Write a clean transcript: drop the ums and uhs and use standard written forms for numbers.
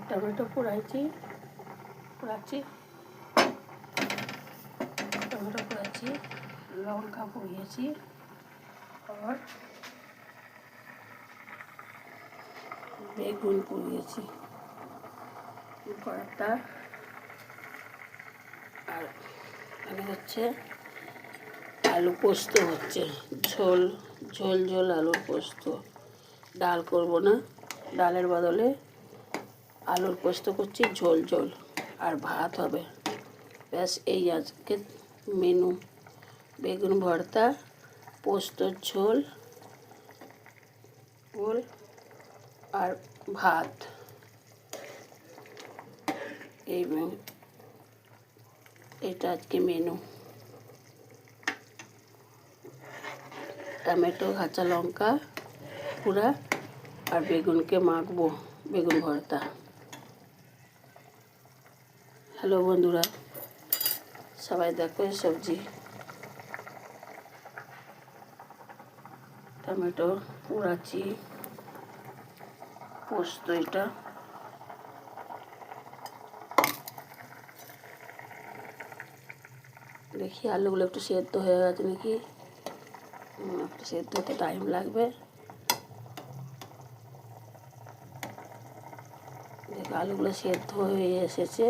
Tomato পোড়াচ্ছি tomato পোড়াচ্ছি, লঙ্কা পুড়িয়েছি, আর বেগুন পুড়িয়েছি কড়াটা। আর এখানে হচ্ছে আলু পোস্ত হচ্ছে, ঝোল ঝোল ঝোল আলুর পোস্ত। ডাল করব না, ডালের বদলে আলুর পোস্ত করছি, ঝোল ঝোল, আর ভাত হবে। ব্যাস এই আজকে মেনু। বেগুন ভর্তা, পোস্তর ঝোল ওল আর ভাত। এটা আজকে মেনু। টমেটো, কাঁচা লঙ্কা পুরা, আর বেগুনকে মাখবো, বেগুন ভর্তা। হ্যালো বন্ধুরা, সবাই দেখো এই সবজি। টমেটো পোড়াচ্ছি, পোস্ত এটা। দেখি আলুগুলো একটু সেদ্ধ হয়ে গেছে নাকি, একটু সেদ্ধ হতে টাইম লাগবে। দেখো আলুগুলো সেদ্ধ হয়ে এসেছে।